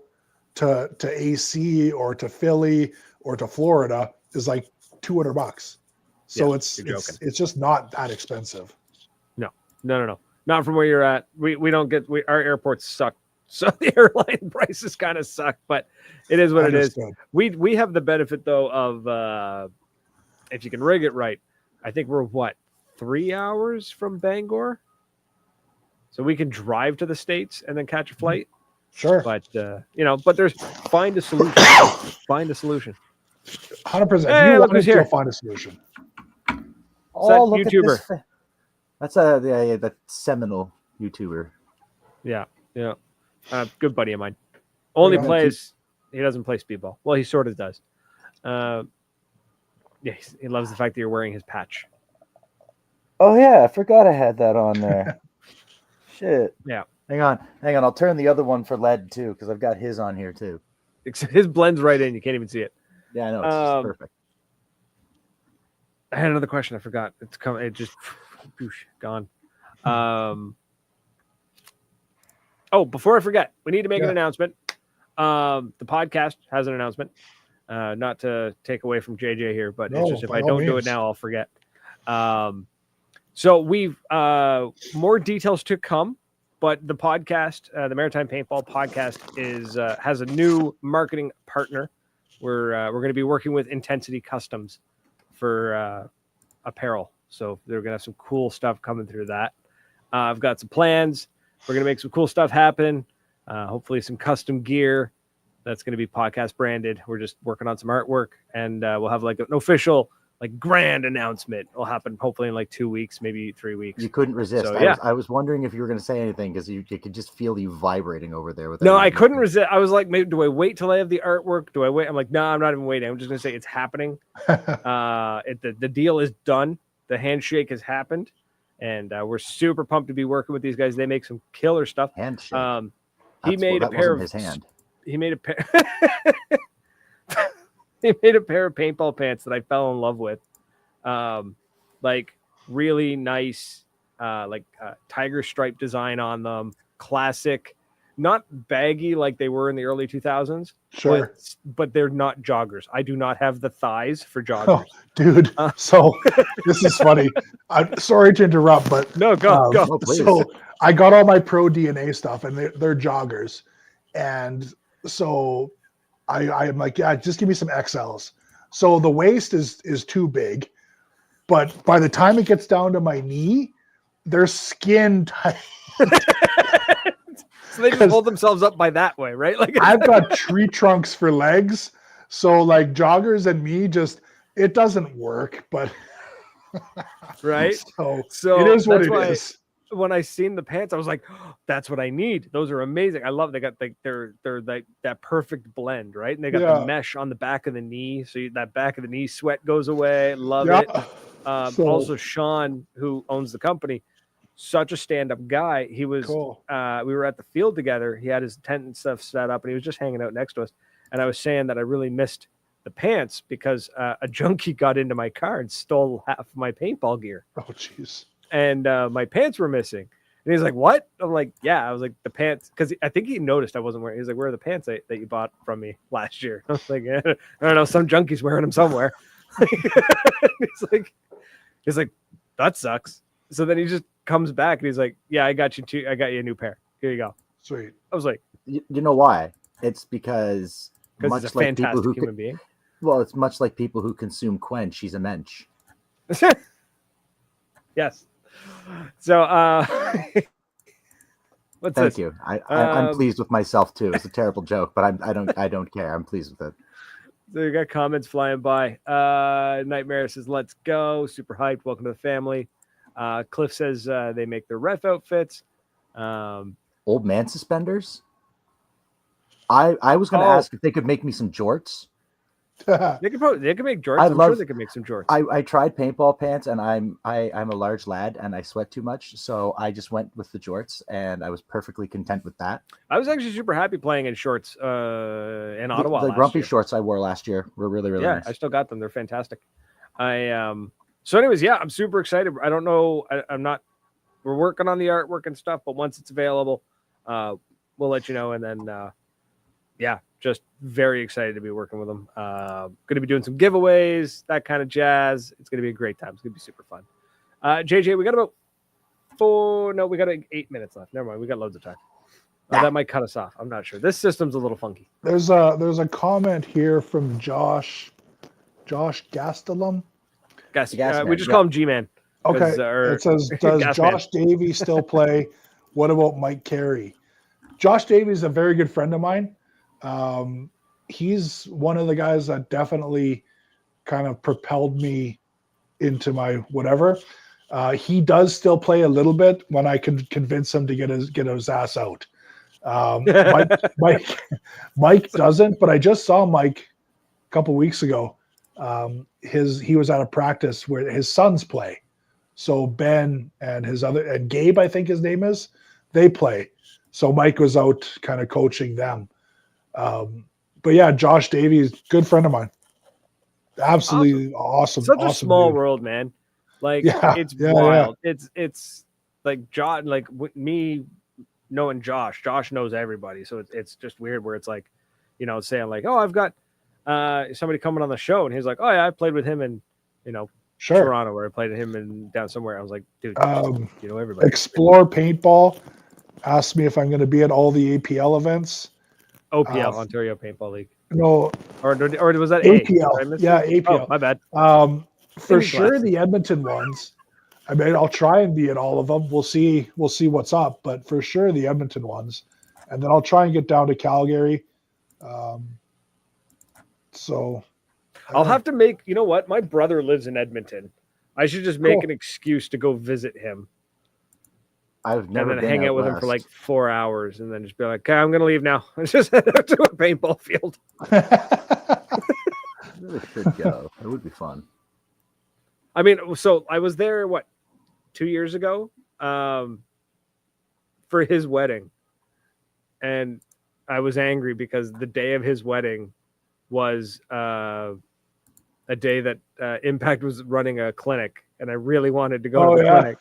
to AC or to Philly or to Florida is like $200. So it's just not that expensive. No. Not from where you're at. We don't get our airports suck. So the airline prices kind of suck, but it is what it is. We have the benefit though of if you can rig it right. I think we're 3 hours from Bangor, so we can drive to the States and then catch a flight. Sure, but but find a solution. Find a solution. 100%. Hey, if you look want who's it, you'll here. find a solution. Oh, look YouTuber. at this. That's the seminal YouTuber. Yeah. Good buddy of mine. Only Right on. plays. He doesn't play speedball. Well, he sort of does. Yeah, he loves the fact that you're wearing his patch. Oh yeah, I forgot I had that on there. Shit. Yeah. Hang on. I'll turn the other one for lead too, because I've got his on here too. His blends right in. You can't even see it. Yeah, I know. It's just perfect. I had another question. I forgot. It's coming. It just gone. Before I forget, we need to make an announcement. The podcast has an announcement. Not to take away from JJ here, but it's just if I don't do it now, I'll forget. So we've more details to come, but the podcast, the Maritime Paintball podcast, has a new marketing partner. We're going to be working with Intensity Customs for apparel. So they're going to have some cool stuff coming through that. I've got some plans. We're going to make some cool stuff happen. Hopefully some custom gear that's going to be podcast branded. We're just working on some artwork, and we'll have like an official grand announcement. It'll happen hopefully in 2 weeks, maybe 3 weeks. You couldn't resist. So, I was wondering if you were going to say anything because you could just feel you vibrating over there. No, I couldn't resist. I was like, maybe do I wait till I have the artwork? Do I wait? I'm like, no, I'm not even waiting. I'm just going to say it's happening. The deal is done. The handshake has happened. And we're super pumped to be working with these guys. They make some killer stuff. Handshake. He made a pair of his hand. He made a pair. He made a pair of paintball pants that I fell in love with. Really nice, tiger stripe design on them. Classic, not baggy like they were in the early 2000s. Sure. But they're not joggers. I do not have the thighs for joggers. Oh, dude. So this is funny. I'm sorry to interrupt, but no, go. Oh, so I got all my pro DNA stuff and they're joggers. And so I'm like, yeah, just give me some XLs. So the waist is too big, but by the time it gets down to my knee, they're skin tight. So they just hold themselves up by that way, right? I've got tree trunks for legs. So joggers and me it doesn't work, but right. So it is what it is. When I seen the pants, I was like, oh, that's what I need. Those are amazing. I love they got they're like that perfect blend, right? And they got the mesh on the back of the knee, so that back of the knee sweat goes away. Love it. Also, Sean, who owns the company, such a stand-up guy. He was cool. We were at the field together. He had his tent and stuff set up, and he was just hanging out next to us. And I was saying that I really missed the pants because a junkie got into my car and stole half of my paintball gear. Oh, jeez. And my pants were missing. And he's like, what? I'm like, yeah. I was like, the pants, because I think he noticed I wasn't wearing. He's like, where are the pants that you bought from me last year? I was like, I don't know, some junkie's wearing them somewhere. he's like, that sucks. So then he just comes back and he's like, yeah, I got you a new pair. Here you go. Sweet. I was like, you know why? It's because he's a fantastic human being. Well, it's much like people who consume quench. He's a mensch. Yes. So, Thank you. I'm pleased with myself too. It's a terrible joke, but I don't care. I'm pleased with it. So you got comments flying by. Nightmare says, "Let's go! Super hyped. Welcome to the family." Cliff says they make their ref outfits. Old man suspenders. I was going to ask if they could make me some jorts. They could make jorts. I'm sure they could make some jorts. I tried paintball pants, and I'm a large lad, and I sweat too much, so I just went with the jorts, and I was perfectly content with that. I was actually super happy playing in shorts in Ottawa. The grumpy shorts I wore last year were really nice. I still got them. They're fantastic. So anyways, yeah, I'm super excited. I don't know. I'm not. We're working on the artwork and stuff, but once it's available, we'll let you know. And then, just very excited to be working with them. Going to be doing some giveaways, that kind of jazz. It's going to be a great time. It's going to be super fun. JJ, we got about 8 minutes left. Never mind. We got loads of time. That might cut us off. I'm not sure. This system's a little funky. There's a comment here from Josh Gastelum. We just call him G-Man. Okay. It says, does Josh Davey still play? What about Mike Carey? Josh Davey is a very good friend of mine. he's one of the guys that definitely kind of propelled me into my whatever. He does still play a little bit when I can convince him to get his ass out. Mike doesn't, but I just saw Mike a couple weeks ago. He was at a practice where his sons play. So Ben and Gabe, I think his name is, they play. So Mike was out kind of coaching them. But yeah, Josh Davies, good friend of mine. Absolutely awesome. Such a small dude. world, man. Like it's wild. Yeah. It's like Josh, like me knowing Josh knows everybody. So it's just weird where it's like, saying like, oh, I've got somebody coming on the show, and he's like, oh yeah, I played with him in, Toronto, where I played with him and down somewhere. I was like, dude, everybody. Explore Paintball asked me if I'm going to be at all the APL events. OPL, Ontario Paintball League. No, or was that APL? Yeah, APL. Oh, my bad. For sure, the Edmonton ones. I mean, I'll try and be at all of them. We'll see what's up, but for sure the Edmonton ones, and then I'll try and get down to Calgary. So I'll have to make. You know what? My brother lives in Edmonton. I should just make an excuse to go visit him. I've never and then been hang out with him for like 4 hours, and then just be like, "Okay, I'm gonna leave now. Let's just head out to a paintball field." Really should go. It would be fun. I mean, so I was there 2 years ago, for his wedding, and I was angry because the day of his wedding was a day that Impact was running a clinic, and I really wanted to go to the clinic.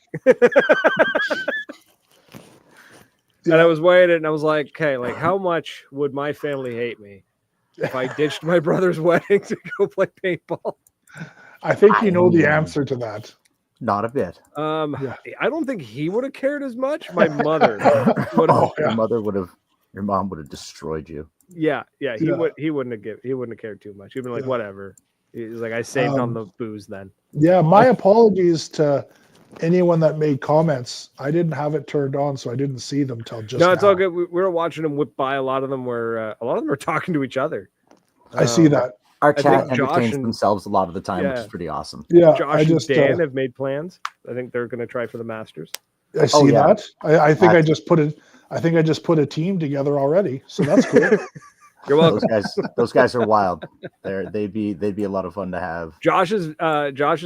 And I was waiting, and I was like, okay, like how much would my family hate me if I ditched my brother's wedding to go play paintball? I think you know the answer to that. Not a bit. I don't think he would have cared as much. My mother your mom would have destroyed you. Yeah. He wouldn't have cared too much. He'd been like, whatever. He's like, I saved on the booze then. Yeah, my apologies to anyone that made comments. I didn't have it turned on, so I didn't see them till just now. It's all good. We were watching them whip by. A lot of them were talking to each other. I see that. Our chat entertains themselves a lot of the time, which is pretty awesome. Yeah, Josh and Dan have made plans. I think they're going to try for the Masters. I see that. I think I just put put a team together already, so that's cool. You're welcome. Those guys are wild. They'd be a lot of fun to have. Josh is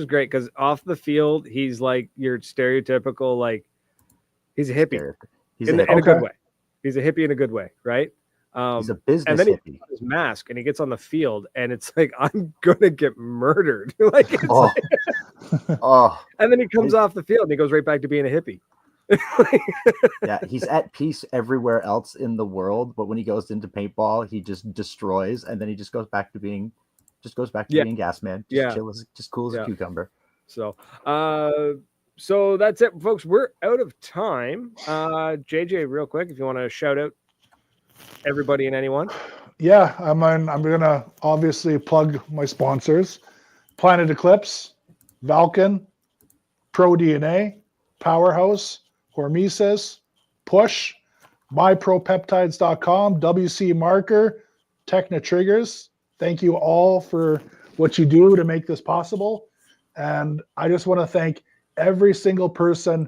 great because off the field he's like your stereotypical, like he's a hippie. In a good way. He's a hippie in a good way, right? He's a business and then hippie. He puts his mask and he gets on the field and it's like, I'm gonna get murdered. Like, and then he comes off the field and he goes right back to being a hippie. Yeah, he's at peace everywhere else in the world, but when he goes into paintball, he just destroys, and then he just goes back to being being gas man. Just cool as a cucumber. So that's it, folks. We're out of time. JJ, real quick, if you want to shout out everybody and anyone. Yeah, I'm gonna obviously plug my sponsors: Planet Eclipse, Valken, Pro DNA, Powerhouse, Hormesis, Push, MyProPeptides.com, WC Marker, Techna Triggers. Thank you all for what you do to make this possible. And I just want to thank every single person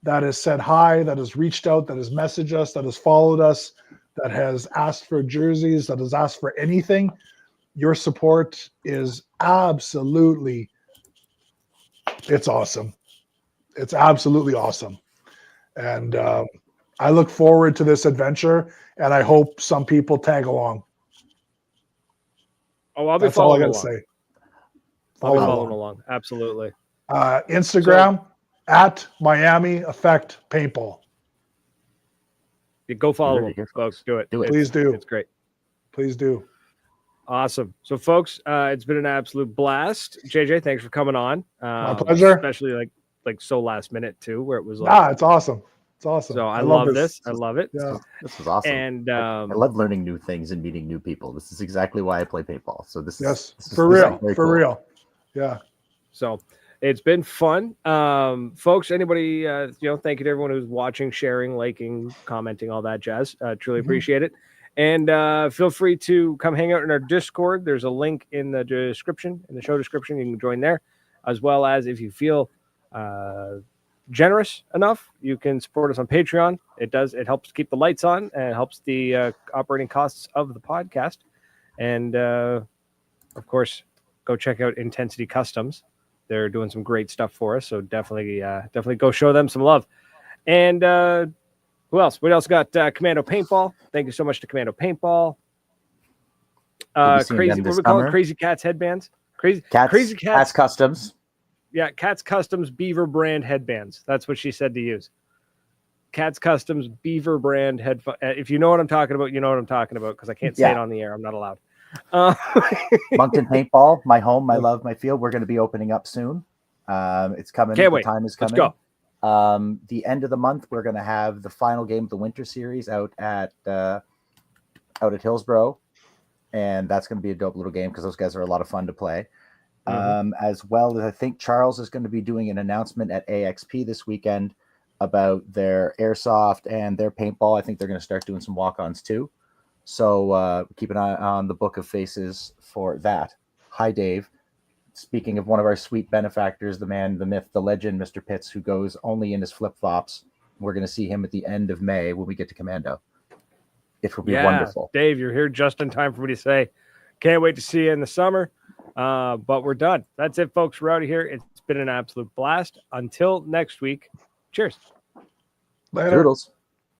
that has said hi, that has reached out, that has messaged us, that has followed us, that has asked for jerseys, that has asked for anything. Your support is absolutely, it's awesome. It's absolutely awesome. And I look forward to this adventure, and I hope some people tag along. Oh, I'll be following along. That's all I got to say. I'll be following along. Absolutely. Instagram at Miami Effect Paintball. Go follow them, folks. Do it. Please do. It's great. Please do. Awesome. So, folks, it's been an absolute blast. JJ, thanks for coming on. My pleasure. Especially like so last minute too, where it was like, it's awesome. It's awesome. So I love this. I love it. Yeah. This was awesome. And I love learning new things and meeting new people. This is exactly why I play paintball. So this is for real. Yeah. So it's been fun. Folks, anybody, thank you to everyone who's watching, sharing, liking, commenting, all that jazz. Truly appreciate it. And feel free to come hang out in our Discord. There's a link in the description, in the show description. You can join there, as well as if you feel generous enough, you can support us on Patreon. It helps keep the lights on and helps the operating costs of the podcast. And of course, go check out Intensity Customs. They're doing some great stuff for us, so definitely go show them some love. And who else? What else got? Commando Paintball. Thank you so much to Commando Paintball. Crazy, what we call it? Crazy Cats headbands. Crazy Cats Customs. Yeah, Cats Customs Beaver brand headbands. That's what she said to use. Cats Customs Beaver brand headphone. If you know what I'm talking about, you know what I'm talking about, because I can't say it on the air. I'm not allowed. Moncton Paintball, my home, my love, my field. We're going to be opening up soon. It's coming. Can't wait. The time is coming. Let's go. The end of the month, we're going to have the final game of the winter series out at Hillsborough, and that's going to be a dope little game because those guys are a lot of fun to play. As well as I think Charles is going to be doing an announcement at AXP this weekend about their airsoft and their paintball. I think they're going to start doing some walk-ons too. So keep an eye on the book of faces for that. Hi, Dave. Speaking of one of our sweet benefactors, the man, the myth, the legend, Mr. Pitts, who goes only in his flip-flops. We're going to see him at the end of May when we get to Commando. It will be wonderful. Dave, you're here just in time for me to say, can't wait to see you in the summer. But we're done. That's it, folks. We're out of here. It's been an absolute blast. Until next week. Cheers. Later. Toodles.